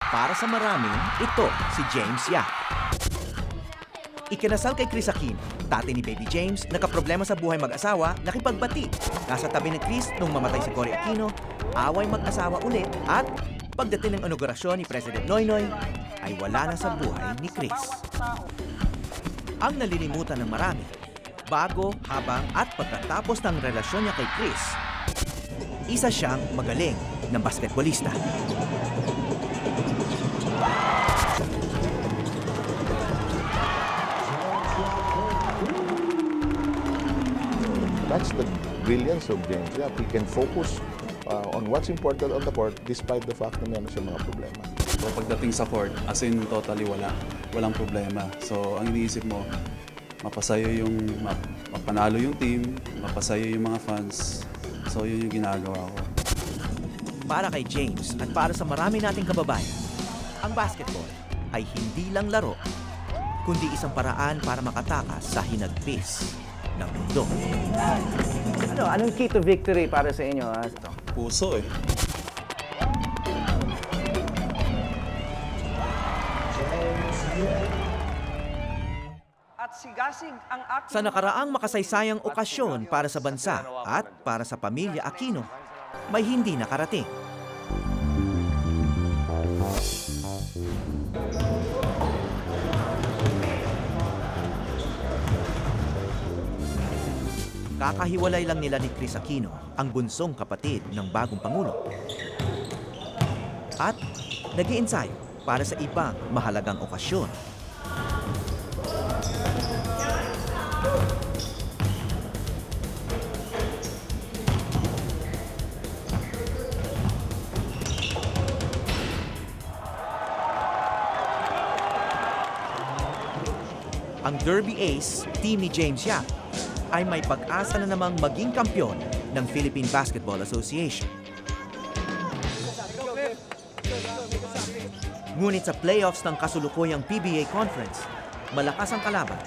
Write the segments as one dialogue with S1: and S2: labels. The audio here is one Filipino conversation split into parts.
S1: Para sa marami, ito si James Yap. Ikinasal kay Chris Aquino, dati ni Baby James, nakaproblema sa buhay mag-asawa, nakipagbati. Nasa tabi ni Chris nung mamatay si Cory Aquino, away mag-asawa ulit at pagdating ng inaugurasyon ni President Noynoy, ay wala na sa buhay ni Chris. Ang nalilimutan ng marami, bago, habang at pagkatapos ng relasyon niya kay Chris, isa siyang magaling na basketballista.
S2: That's the brilliance of James Yap. He can focus on what's important on the court despite the fact na meron siya mga problema.
S3: So pagdating sa court, as in totally walang problema. So ang iniisip mo, mapanalo yung team, mapasayo yung mga fans. So yun yung ginagawa ko.
S1: Para kay James at para sa marami nating kababayan, ang basketball ay hindi lang laro, kundi isang paraan para makatakas sa hinagpis ng mundo.
S4: Anong key to victory para sa inyo?
S3: Puso eh.
S1: Sa nakaraang makasaysayang okasyon para sa bansa at para sa pamilya Aquino, may hindi nakarating. Kakahiwalay lang nila ni Chris Aquino, ang bunsong kapatid ng bagong Pangulo. At nag-iensayo para sa ibang mahalagang okasyon. Ang Derby Ace, team ni James Yap, ay may pag-asa na namang maging kampyon ng Philippine Basketball Association. Ngunit sa playoffs ng kasulukuyang PBA Conference, malakas ang kalaban.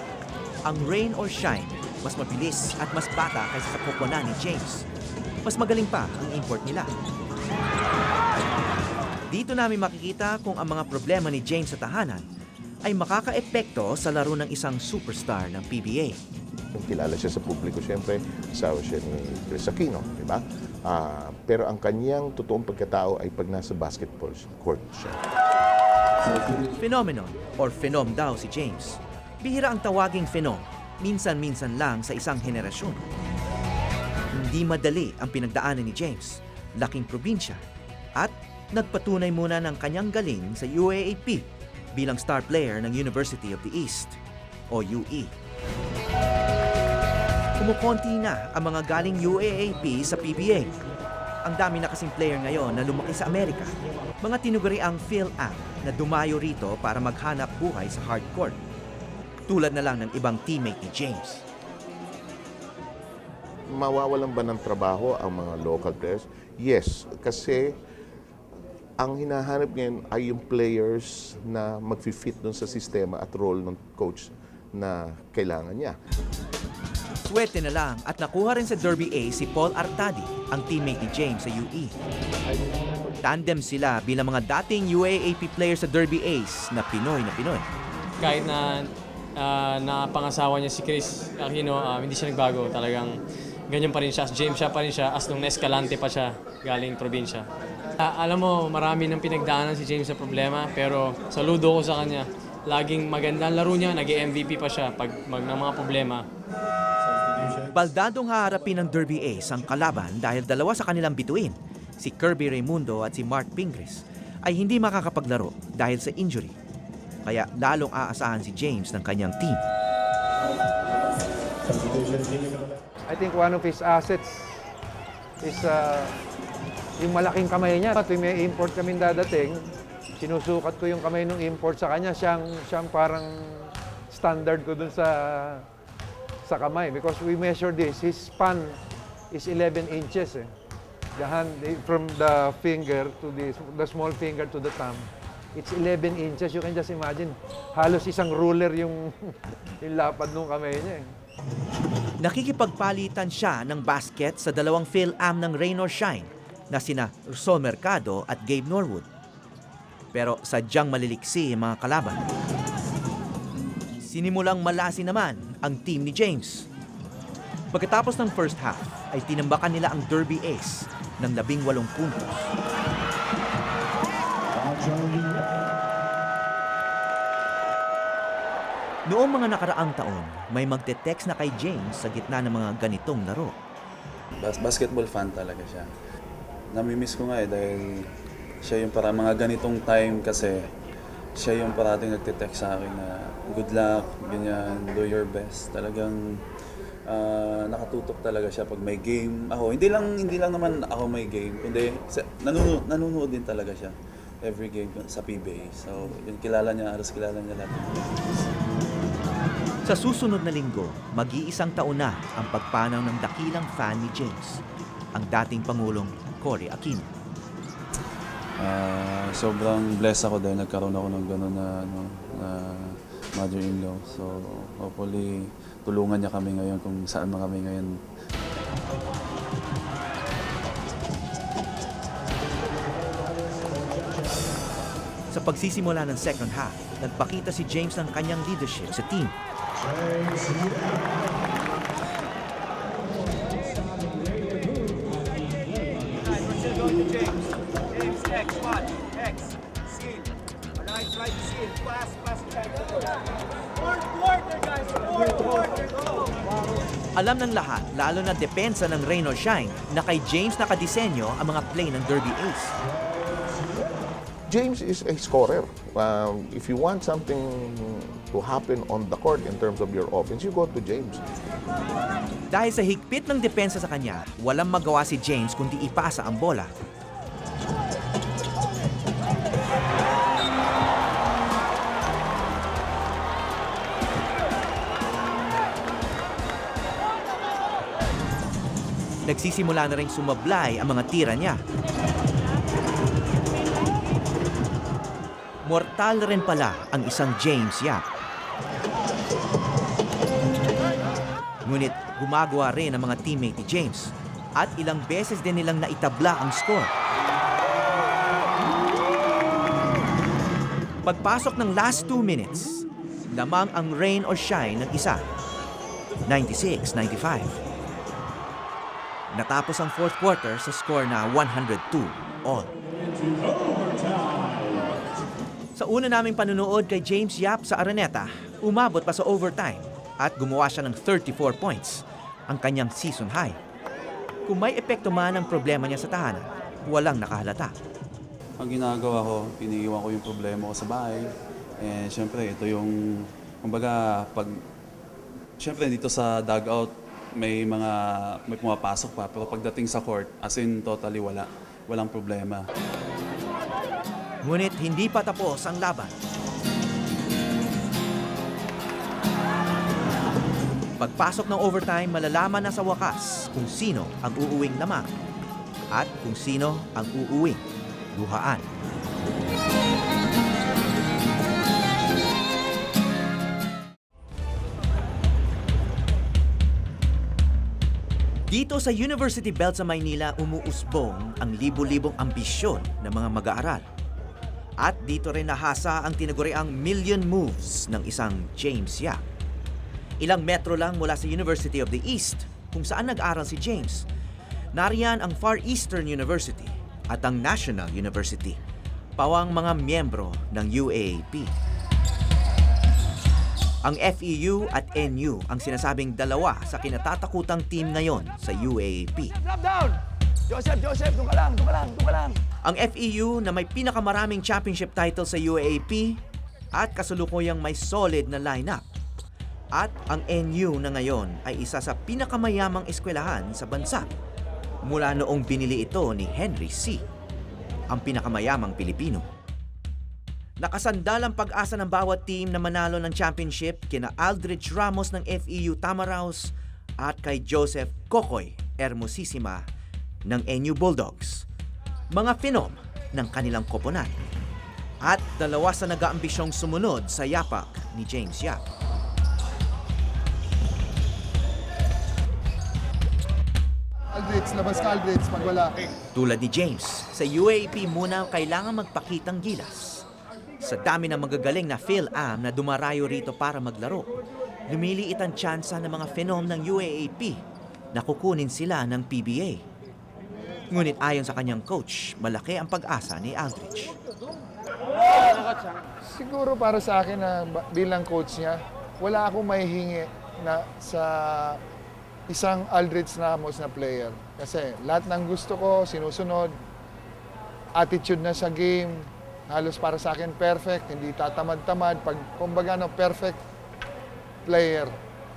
S1: Ang rain or shine, mas mabilis at mas bata kaysa sa koponan ni James. Mas magaling pa ang import nila. Dito namin makikita kung ang mga problema ni James sa tahanan ay makaka-epekto sa laro ng isang superstar ng PBA.
S2: Kilala siya sa publiko, siyempre, asawa siya ni Chris Aquino, di ba? Pero ang kanyang totoong pagkatao ay pag nasa basketball court siya.
S1: Phenomenon or phenom daw si James. Bihira ang tawaging phenom, minsan-minsan lang sa isang henerasyon. Hindi madali ang pinagdaanan ni James, laking probinsya, at nagpatunay muna ng kanyang galing sa UAAP bilang star player ng University of the East o UE. Kumukonti na ang mga galing UAAP sa PBA. Ang dami na kasing player ngayon na lumaki sa Amerika. Mga tinuguriang Phil-Am na dumayo rito para maghanap buhay sa hardcourt. Tulad na lang ng ibang teammate ni James.
S2: Mawawalan ba ng trabaho ang mga local players? Yes, kasi ang hinahanap ngayon ay yung players na mag-fit dun sa sistema at role ng coach na kailangan niya.
S1: Swerte na lang at nakuha rin sa Derby A si Paul Artadi, ang teammate ni James sa UE. Tandem sila bilang mga dating UAAP players sa Derby Ace na Pinoy na Pinoy.
S5: Kahit na napangasawa niya si Chris Aquino, hindi siya nagbago. Talagang ganyan pa rin siya. James siya pa rin siya as nung na-escalante pa siya galing probinsya. Alam mo, marami ng pinagdaanan si James sa problema, pero saludo ko sa kanya. Laging maganda ang laro niya, nag-MVP pa siya pag ng mga problema.
S1: Baldadong haharapin ng Derby Ace ang kalaban dahil dalawa sa kanilang bituin, si Kirby Raimundo at si Mark Pingris, ay hindi makakapaglaro dahil sa injury. Kaya lalong aasahan si James ng kanyang team.
S6: I think one of his assets is yung malaking kamay niya. Tuwing may import kaming dadating, sinusukat ko yung kamay ng import sa kanya. Siyang parang standard ko dun sa kamay because we measure this. His span is 11 inches. The hand, from the finger to the small finger to the thumb, it's 11 inches. You can just imagine, halos isang ruler yung lapad ng kamay niya.
S1: Nakikipagpalitan siya ng basket sa dalawang Phil-Am ng Rain or Shine na sina Rosol Mercado at Gabe Norwood. Pero sadyang maliliksi ang mga kalaban. Sinimulang malasi naman ang team ni James. Pagkatapos ng first half, ay tinambakan nila ang Derby Ace ng 18 puntos. Noong mga nakaraang taon, may magte-text na kay James sa gitna ng mga ganitong laro.
S3: Basketball fan talaga siya. Namimiss ko nga dahil siya yung para mga ganitong time kasi siya yung parating nagte-text sa akin na good luck, ganyan, do your best. Talagang nakatutok talaga siya pag may game. Ako, hindi lang naman ako may game, kundi nanonood din talaga siya every game sa PBA. So, yun, kilala niya lahat.
S1: Sa susunod na linggo, mag-iisang taon na ang pagpanaw ng dakilang fan ni James, ang dating Pangulong Cory Aquino.
S3: Sobrang blessed ako dahil nagkaroon ako ng gano'n na mother-in-law. So, hopefully, tulungan niya kami ngayon kung saan man kami ngayon.
S1: Sa pagsisimula ng second half, nagpakita si James ng kanyang leadership sa team. Alam ng lahat, lalo na depensa ng rain or shine, na kay James nakadisenyo ang mga play ng Derby Ace.
S2: James is a scorer. If you want something to happen on the court in terms of your offense, you go to James.
S1: Dahil sa higpit ng depensa sa kanya, walang magawa si James kundi ipasa ang bola. Nagsisimula na rin sumablay ang mga tira niya. Mortal rin pala ang isang James Yap. Ngunit gumagawa rin ang mga teammate ni James at ilang beses din nilang naitabla ang score. Pagpasok ng last 2 minutes, lamang ang rain or shine ng isa. 96-95. Natapos ang fourth quarter sa score na 102-all. Sa una naming panunood kay James Yap sa Araneta, umabot pa sa overtime at gumawa siya ng 34 points, ang kanyang season high. Kung may epekto man ang problema niya sa tahanan, walang nakahalata.
S3: Ang ginagawa ko, iniiwan ko yung problema ko sa bahay. And syempre, ito yung, kumbaga, syempre dito sa dugout, may pumapasok pa. Pero pagdating sa court, as in totally walang problema.
S1: Ngunit hindi pa tapos ang laban. Pagpasok ng overtime, malalaman na sa wakas kung sino ang uuwing lamang at kung sino ang uuwing luhaan. Dito sa University Belt sa Maynila, umuusbong ang libo-libong ambisyon ng mga mag-aaral. At dito rin nahasa ang tinaguriang million moves ng isang James Yap. Ilang metro lang mula sa University of the East, kung saan nag-aral si James. Nariyan ang Far Eastern University at ang National University, pawang mga miyembro ng UAAP. Ang FEU at NU ang sinasabing dalawa sa kinatatakutang team ngayon sa UAAP.
S4: Drop down! Joseph, doon ka lang.
S1: Ang FEU na may pinakamaraming championship title sa UAAP at kasalukuyang may solid na lineup. At ang NU na ngayon ay isa sa pinakamayamang eskwelahan sa bansa. Mula noong binili ito ni Henry C., ang pinakamayamang Pilipino. Nakasandal ang pag-asa ng bawat team na manalo ng championship kina Aldrich Ramos ng FEU Tamaraos at kay Joseph Kokoy Hermosissima ng NU Bulldogs. Mga phenom ng kanilang koponan. At dalawa sa nag-aambisyong sumunod sa yapak ni James Yap.
S7: Aldrich, labas ka Aldrich, pag wala.
S1: Tulad ni James, sa UAAP muna kailangan magpakitang gilas. Sa dami ng magagaling na Phil-Am na dumarayo rito para maglaro, lumiliit ang tsansa ng mga phenom ng UAAP na kukunin sila ng PBA. Ngunit ayon sa kanyang coach, malaki ang pag-asa ni Aldrich.
S7: Siguro para sa akin na bilang coach niya, wala akong mahihingi na sa isang Aldrich Ramos na player. Kasi lahat ng gusto ko, sinusunod, attitude na sa game, halos para sa akin perfect, hindi tatamad-tamad. Pag kumbaga perfect player.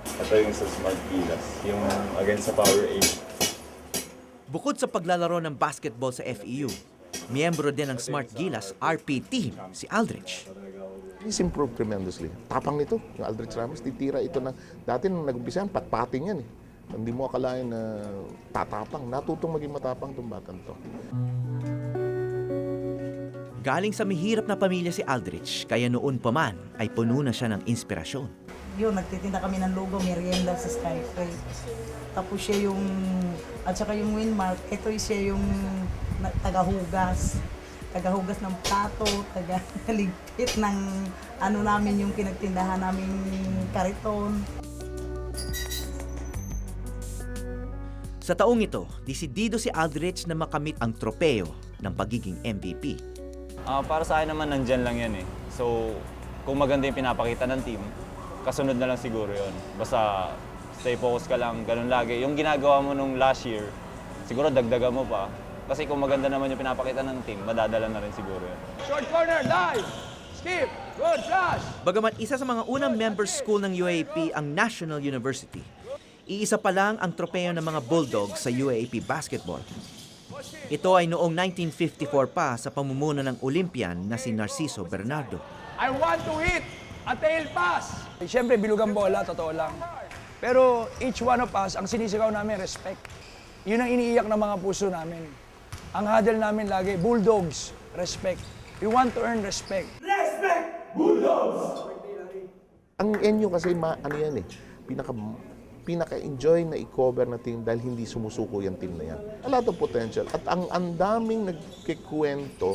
S8: Ito yung sa Smart Gilas, yung against sa Power 8.
S1: Bukod sa paglalaro ng basketball sa FEU, miyembro din ng Smart Gilas RP team si Aldrich.
S2: He's improved tremendously. Tapang nito, yung Aldrich Ramos, titira ito na, dati nung nag-umpisahan, patpating yan eh. Hindi mo akalain na tatapang. Natutong maging matapang itong batang to.
S1: Galing sa mahirap na pamilya si Aldrich, kaya noon pa man ay puno na siya ng inspirasyon.
S9: Yun, nagtitinda kami ng lugaw, merienda sa Skyfree. Tapos siya yung, at saka yung Winmark, ito siya yung tagahugas. Tagahugas ng plato, tagaligpit ng ano namin yung pinagtindahan namin kariton.
S1: Sa taong ito, desidido si Aldrich na makamit ang tropeo ng pagiging MVP.
S10: Para sa akin naman, nandyan lang yan eh. So, kung maganda yung pinapakita ng team, kasunod na lang siguro yon. Basta stay focus ka lang, ganun lagi. Yung ginagawa mo nung last year, siguro dagdagan mo pa. Kasi kung maganda naman yung pinapakita ng team, madadala na rin siguro yun.
S6: Short corner, dive! Skip! Good flash!
S1: Bagamat isa sa mga unang member school ng UAAP ang National University, iisa pa lang ang tropeo ng mga Bulldogs sa UAAP basketball. Ito ay noong 1954 pa sa pamumuno ng Olympian na si Narciso Bernardo.
S11: I want to hit a tail pass. Siyempre, bilugang bola, totoo lang. Pero each one of us, ang sinisigaw namin, respect. Yun ang iniiyak ng mga puso namin. Ang huddle namin lagi, Bulldogs, respect. We want to earn respect.
S2: Ang NU kasi, ano yan eh, pinaka-enjoy na i-cover na team dahil hindi sumusuko yung team na yan. A lot of potential. At ang daming nagkikwento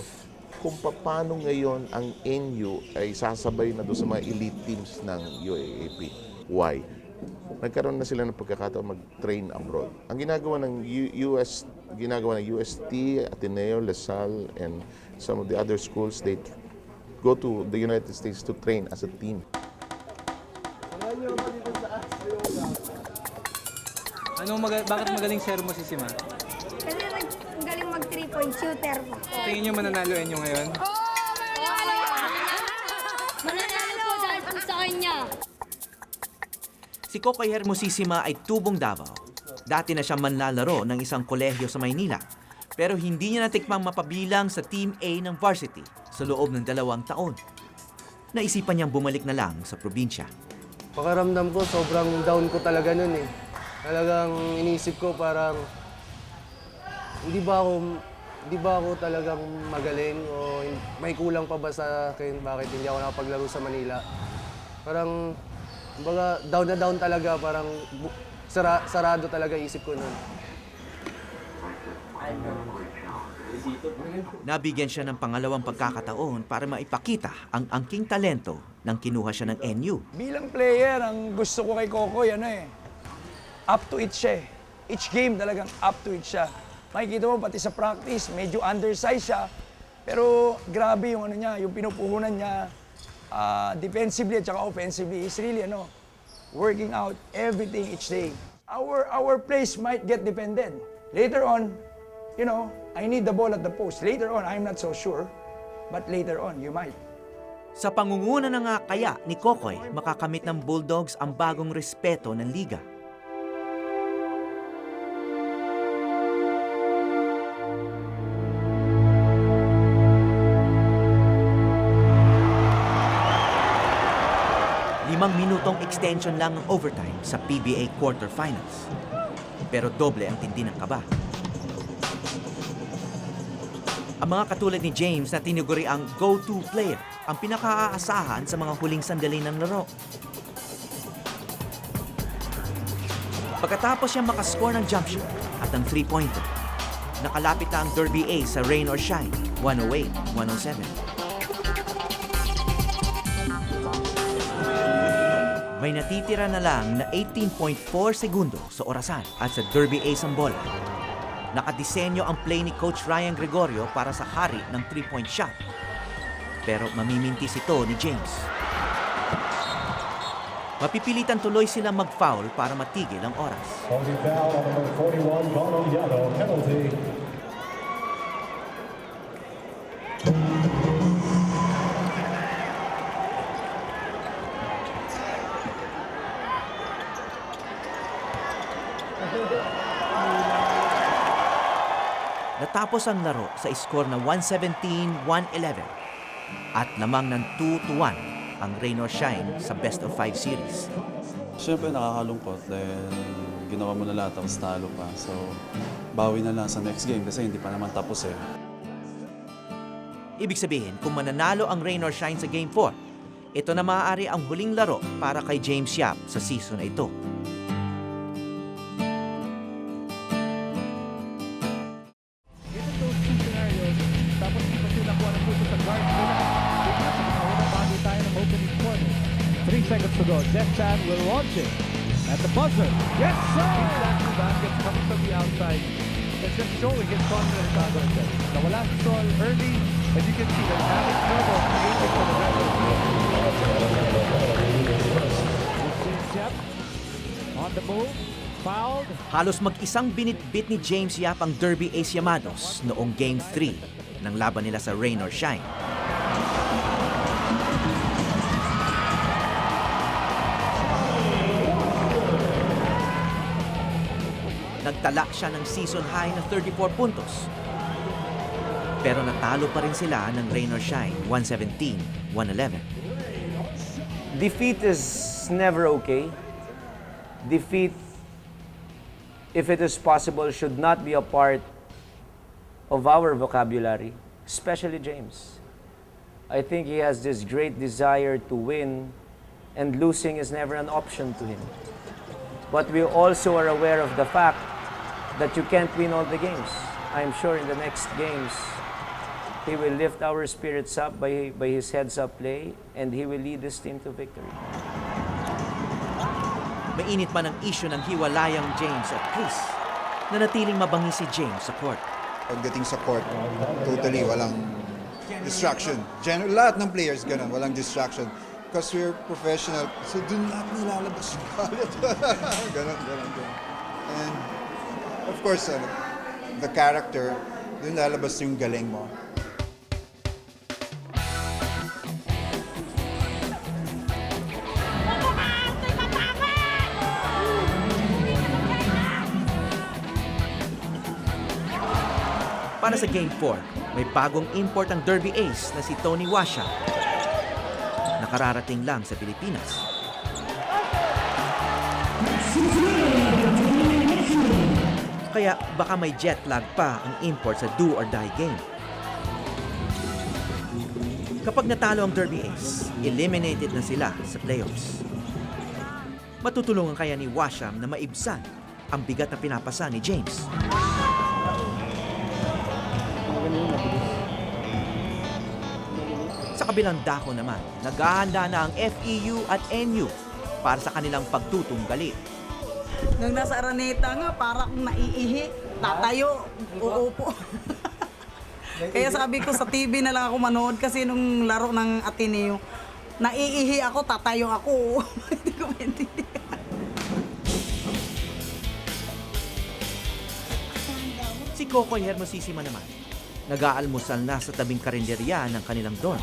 S2: kung paano ngayon ang NU ay sasabay na doon sa mga elite teams ng UAAP. Why? Nagkaroon na sila ng pagkakataon mag-train abroad. Ang ginagawa ng UST, Ateneo, LaSalle, and some of the other schools, they go to the United States to train as a team.
S12: Bakit magaling serve mo si Sima?
S13: Kasi galing mag 3-point shooter po.
S12: Tingin niyo mananalo nyo ngayon?
S13: Mananalo po dahil po sa kanya.
S1: Si Kokoy Hermosissima ay tubong Davao. Dati na siya manlalaro ng isang kolehiyo sa Maynila, pero hindi niya natikmang mapabilang sa Team A ng varsity sa loob ng 2 taon. Naisipan niyang bumalik na lang sa probinsya.
S12: Pakaramdam ko, sobrang down ko talaga nun eh. Talagang inisip ko parang hindi ba ako talagang magaling o may kulang pa ba sa akin bakit hindi ako nakapaglaro sa Manila. Parang kumbaga down na down talaga, parang sarado talaga isip ko nun.
S1: Nabigyan siya ng pangalawang pagkakataon para maipakita ang angking talento nang kinuha siya ng NU.
S11: Bilang player, ang gusto ko kay Kokoy, up to it siya eh. Each game talagang up to it siya. Makikita mo pati sa practice, medyo undersized siya. Pero grabe yung yung pinupuhunan niya defensively at saka offensively. Is really working out everything each day. Our plays might get defended. Later on, I need the ball at the post. Later on, I'm not so sure. But later on, you might.
S1: Sa pangunguna na nga kaya ni Kokoy, makakamit ng Bulldogs ang bagong respeto ng liga. Limang minutong extension lang ang overtime sa PBA quarterfinals. Pero doble ang tindi ng kaba. Ang mga katulad ni James na tinuguri ang go-to player, ang pinaka-aasahan sa mga huling sandali ng laro. Pagkatapos siya makascore ng jump shot at ng 3-pointer, nakalapit na ang Derby A sa rain or shine, 108-107. may natitira na lang na 18.4 segundo sa orasan at sa Derby Ace ang bola. Nakadisenyo ang play ni Coach Ryan Gregorio para sa hari ng 3-point shot. Pero mamimintis ito ni James. Mapipilitan tuloy sila mag-foul para matigil ang oras.
S14: Causing foul on number 41, Bono Yano, penalty.
S1: Natapos ang laro sa score na 117-111 at lamang ng 2-1 ang rain or shine sa best of 5 series.
S3: Siyempre nakakalungkot dahil ginawa mo na lahat tapos talo pa. So, bawi na lang sa next game kasi hindi pa naman tapos eh.
S1: Ibig sabihin, kung mananalo ang rain or shine sa Game 4, ito na maaari ang huling laro para kay James Yap sa season na ito.
S15: Tapos hindi pa sila nakuha ng puso sa guard nila. At sa mga bago tayo ng opening corner. 3 seconds to go. Jeff Chan will launch it. At the buzzer. Yes, sir! Exactly baskets coming from the outside. It's just showing his confidence on the nawala si Sol early. As you can see, they're having trouble creating for the rest of the team. On the move. Fouled.
S1: Halos mag-isang binitbit ni James Yap ang Derby Ace Llamados noong Game 3 ng laban nila sa Rain or Shine. Nagtala siya ng season high na 34 puntos. Pero natalo pa rin sila ng Rain or Shine 117-111.
S12: Defeat is never okay. Defeat, if it is possible, should not be a part of our vocabulary, especially James. I think he has this great desire to win, and losing is never an option to him. But we also are aware of the fact that you can't win all the games. I'm sure in the next games, he will lift our spirits up by his heads-up play, and he will lead this team to victory.
S1: Mainit man ang issue ng hiwalayang James at Chris na natiling mabangi si James sa court.
S16: Pagdating sa court, totally walang distraction. Lahat ng players ganun, walang distraction. Because we're professional, so dun lahat nilalabas yung galit. ganun. And of course, the character, dun lalabas yung galing mo.
S1: Para sa Game 4, may bagong import ang Derby Ace na si Tony Washa. Nakararating lang sa Pilipinas. Kaya baka may jet lag pa ang import sa do or die game. Kapag natalo ang Derby Ace, eliminated na sila sa playoffs. Matutulungan kaya ni Washam na maibsan ang bigat na pinapasa ni James. Sa kabilang dako naman, naghahanda na ang FEU at NU para sa kanilang pagtutunggali.
S9: Nung nasa Araneta nga, para akong naiihi, tatayo, uupo. Kaya sabi ko sa TV na lang ako manood kasi nung laro ng Ateneo, naiihi ako, tatayo ako. Hindi ko maintindihan.
S1: Si Kokoy Hermosissima naman, nag-aalmusal na sa tabing karinderya ng kanilang dorm.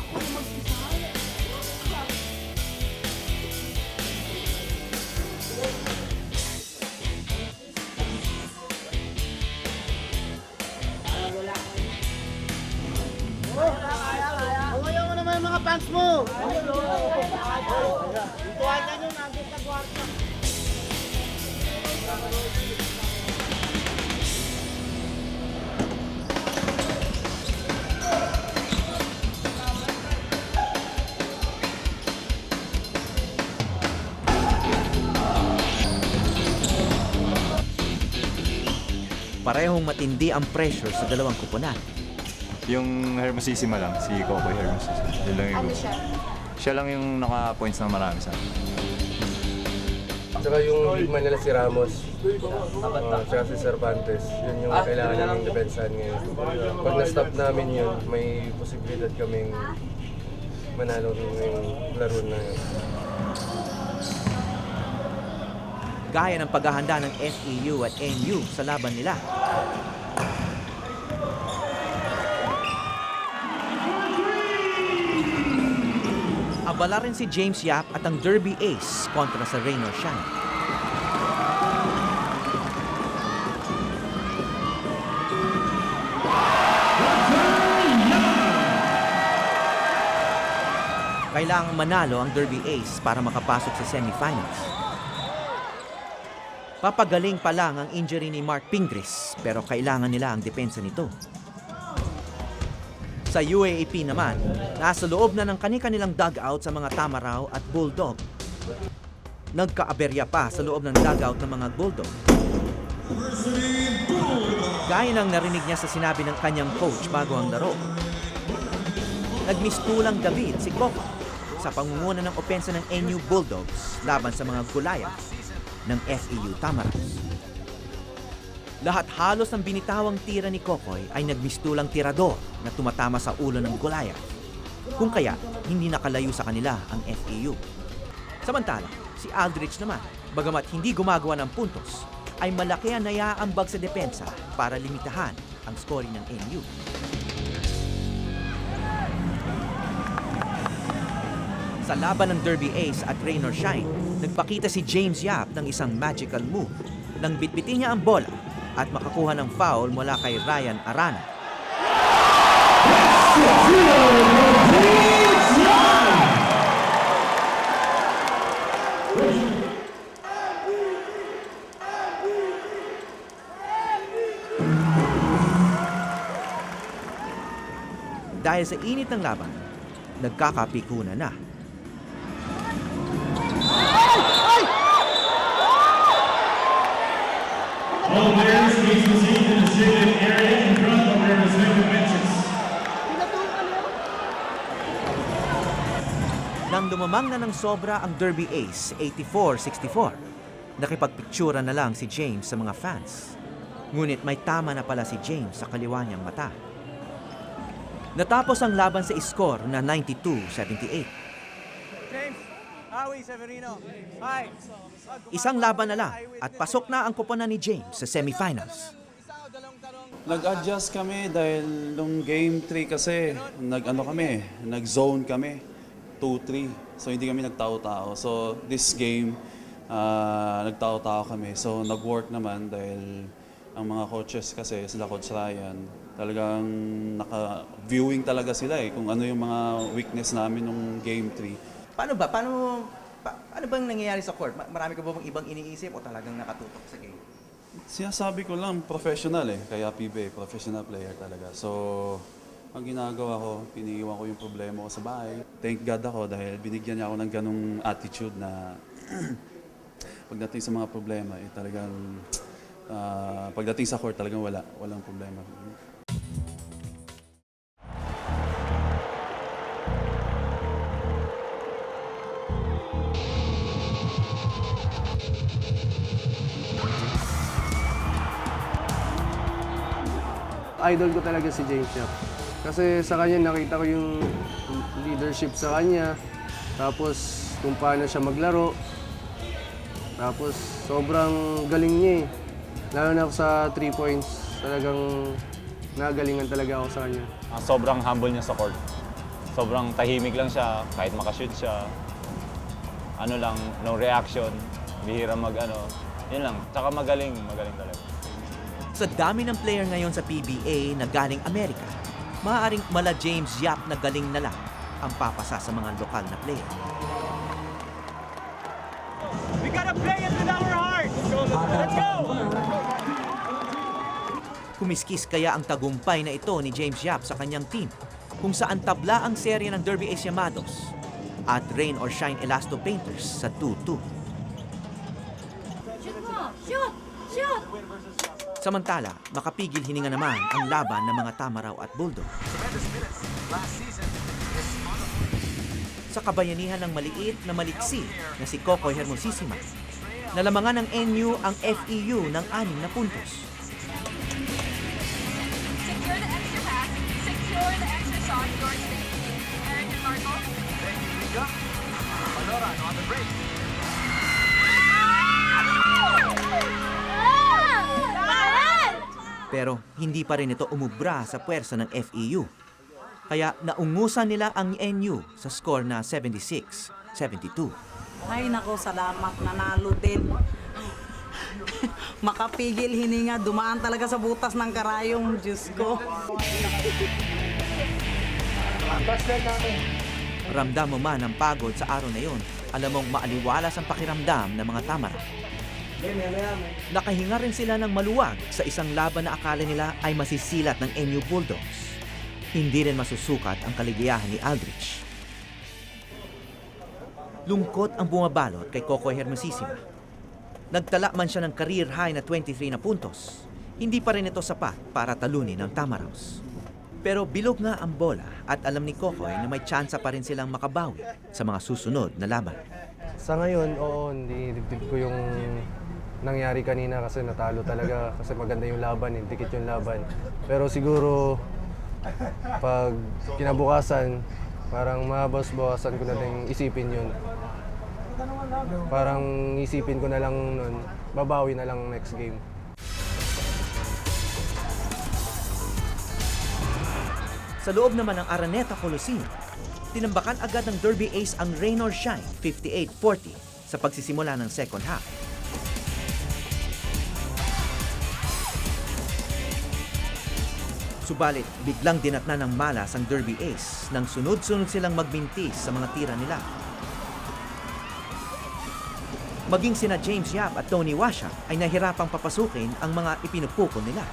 S17: Ayaw mo naman yung mga pants mo! Ituan ka nyo, nandun sa kwarto.
S1: Parehong matindi ang pressure sa dalawang kupunan.
S8: Yung Hermosissima lang, si Kokoy Hermosissima. Yun lang yung siya lang yung naka-points na marami sa akin.
S12: Tsaka yung big man nila si Ramos. Tsaka si Cervantes. Yun yung kailangan naming depensahan ngayon. Pag na-stop namin yun, may posibilidad kaming manalo ng laro na yun.
S1: Gaya ng paghahanda ng FEU at NU sa laban nila. Abala rin si James Yap at ang Derby Ace kontra sa Rain or Shine. Kailangang manalo ang Derby Ace para makapasok sa semifinals. Papagaling pa lang ang injury ni Mark Pingris pero kailangan nila ang depensa nito. Sa UAAP naman, nasa loob na ng kani-kanilang dugout sa mga Tamaraw at Bulldog. Nagkaaberya pa sa loob ng dugout ng mga Bulldog. Gaya ng narinig niya sa sinabi ng kanyang coach bago ang laro. Nagmistulang David si Coco sa pangunguna ng opensa ng NU Bulldogs laban sa mga Goliath ng FEU Tamaraw. Lahat halos ng binitawang tira ni Kokoy ay nagmistulang tirador na tumatama sa ulo ng Goliath. Kung kaya, hindi nakalayo sa kanila ang FEU. Samantala, si Aldrich naman, bagamat hindi gumagawa ng puntos, ay malaki ang naiaambag sa depensa para limitahan ang scoring ng NU. Sa laban ng Derby Ace at Rain or Shine, nagpakita si James Yap ng isang magical move nang bitbitin niya ang bola at makakuha ng foul mula kay Ryan Arana. Dahil sa init ng laban, nagkakapikunan na.
S14: All players please proceed to the designated area in front of their respective benches.
S1: Nang lumamang na ng sobra ang Derby Ace 84-64, nakipagpictura na lang si James sa mga fans. Ngunit may tama na pala si James sa kaliwa niyang mata. Natapos ang laban sa score na 92-78.
S4: James, Howie Severino. Hi.
S1: Isang laban na lang at pasok na ang koponan ni James sa semifinals.
S3: Nag-adjust kami dahil nung game 3 kasi nag-zone kami 2-3. So hindi kami nagtao-tao. So this game nagtao-tao kami. So nag-work naman dahil ang mga coaches kasi sila Coach Ryan, talagang naka-viewing talaga sila kung ano yung mga weakness namin nung game 3.
S1: Paano ba? Ano bang nangyayari sa court? Marami ka ba bang ibang iniisip o talagang nakatutok sa game?
S3: Sinasabi ko lang, professional kaya PB, professional player talaga. So, ang ginagawa ko, piniiwan ko yung problema ko sa bahay. Thank God ako dahil binigyan niya ako ng ganong attitude na pagdating sa mga problema, talagang pagdating sa court talagang walang problema.
S12: Idol ko talaga si James Yap. Kasi sa kanya nakita ko yung leadership sa kanya. Tapos kung paano siya maglaro. Tapos sobrang galing niya Lalo na ako sa 3 points. Talagang nagalingan talaga ako sa kanya.
S10: Sobrang humble niya sa court. Sobrang tahimik lang siya kahit makashoot siya. No reaction. Bihira yun lang. Tsaka magaling talaga.
S1: Sa dami ng player ngayon sa PBA na galing Amerika, maaaring mala James Yap na galing na lang ang papasa sa mga lokal na player.
S17: We gotta play it with our hearts. Let's go!
S1: Kumiskis kaya ang tagumpay na ito ni James Yap sa kanyang team, kung saan tabla ang serye ng Derby Ace Yamados at Rain or Shine Elasto Painters sa 2-2.
S13: Shoot mo! Shoot! Shoot!
S1: Samantala, makapigil hininga naman ang laban ng mga Tamaraw at Bulldog. Sa kabayanihan ng maliit na maliksi na si Kokoy Hermosissima, Nalamangan ng NU ang FEU ng 6 na puntos.
S18: Secure the extra pass. Secure the extra shot. Your state. Eric and Marco.
S17: Valora on the break.
S1: Pero hindi pa rin ito umubra sa puwersa ng FEU. Kaya naungusan nila ang NU sa score na 76-72.
S9: Ay nako, salamat, nanalo din. Makapigil hininga, dumaan talaga sa butas ng karayong, Diyos ko.
S1: Ramdam mo man ang pagod sa araw na yon, alam mong maaliwalas ang pakiramdam ng mga Tamara. Nakahinga rin sila ng maluwag sa isang laban na akala nila ay masisilat ng NU Bulldogs. Hindi rin masusukat ang kaligayahan ni Aldrich. Lungkot ang bumabalot kay Coco Hermosissima. Nagtala man siya ng career high na 23 na puntos, hindi pa rin ito sapat para talunin ang Tamaraws. Pero bilog nga ang bola at alam ni Kokoy na may tsansa pa rin silang makabawi sa mga susunod na laban.
S12: Sa ngayon, oo, hindi dibdib ko yung nangyari kanina kasi natalo talaga kasi maganda yung laban, dikit yung laban. Pero siguro pag kinabukasan, parang mabas-bawasan ko na din isipin yun. Parang isipin ko na lang nun, babawi na lang next game.
S1: Sa loob naman ng Araneta Coliseum, tinambakan agad ng Derby Ace ang Rain or Shine 58-40 sa pagsisimula ng second half. Subalit, biglang dinatna ng malas ang Derby Ace nang sunod-sunod silang magbintis sa mga tira nila. Maging sina James Yap at Tony Washa ay nahirapang papasukin ang mga ipinupukol nila.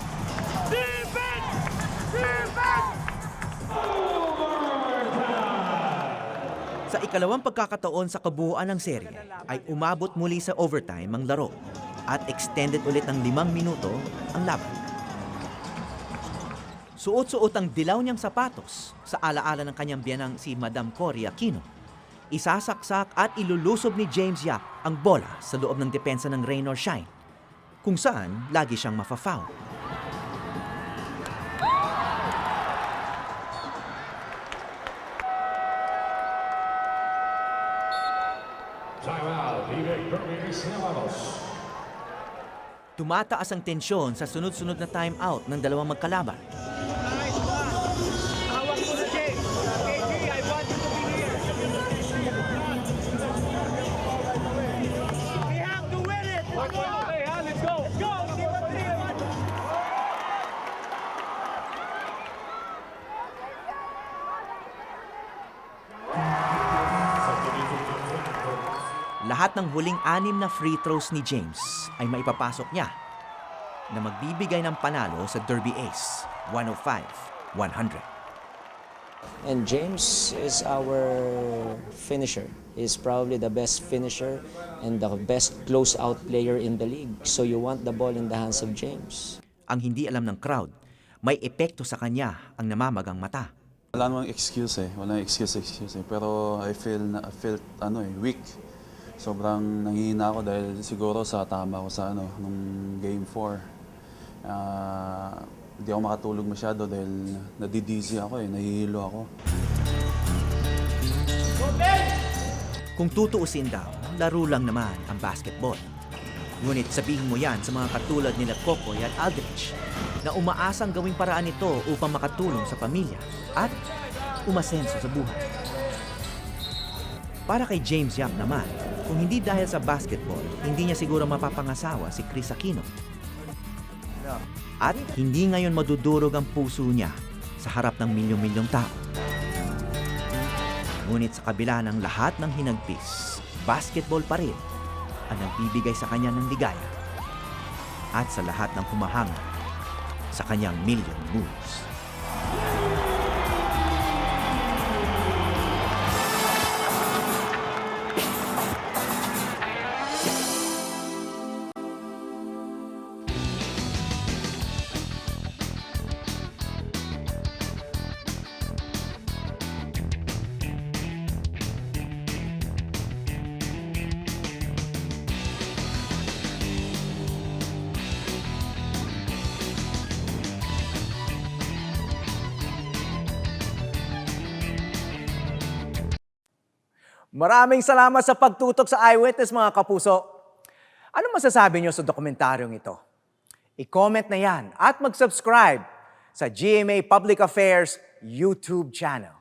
S1: Sa ikalawang pagkakataon sa kabuuan ng serye ay umabot muli sa overtime ang laro at extended ulit ng 5 minuto ang laban. Suot-suot ang dilaw niyang sapatos sa alaala ng kanyang biyanang si Madam Cory Aquino. Isasaksak at ilulusob ni James Yap ang bola sa loob ng depensa ng Rain or Shine, kung saan lagi siyang mafa-foul. Tumataas ang tensyon sa sunod-sunod na timeout ng dalawang magkalaban.
S17: Hawak mo na, Jay. KG, I want you to be here. We have to win it. Let's go. Let's go. Let's go.
S1: Lahat ng huling 6 na free throws ni James ay maipapasok niya na magbibigay ng panalo sa Derby Ace, 105-100.
S19: And James is our finisher. He's probably the best finisher and the best close-out player in the league. So you want the ball in the hands of James.
S1: Ang hindi alam ng crowd, may epekto sa kanya ang namamagang mata.
S3: Wala namang excuse eh. Wala excuse eh. Pero I felt weak. Sobrang nanghihina ako dahil siguro sa tama ko sa nung game 4. Hindi ako makatulog masyado dahil nadidizzy ako nahihilo ako.
S1: Kung tutuusin daw, laro lang naman ang basketball. Ngunit sabihin mo yan sa mga katulad nila Kokoy at Aldrich na umaasang gawing paraan ito upang makatulong sa pamilya at umasenso sa buhay. Para kay James Yap naman, kung hindi dahil sa basketball, hindi niya siguro mapapangasawa si Chris Aquino. At hindi ngayon madudurog ang puso niya sa harap ng milyong-milyong tao. Ngunit sa kabila ng lahat ng hinagpis, basketball pa rin ang nagbibigay sa kanya ng ligaya at sa lahat ng humahanga sa kanyang million moves.
S4: Maraming salamat sa pagtutok sa Eyewitness mga kapuso. Ano masasabi niyo sa dokumentaryong ito? I-comment na yan at mag-subscribe sa GMA Public Affairs YouTube channel.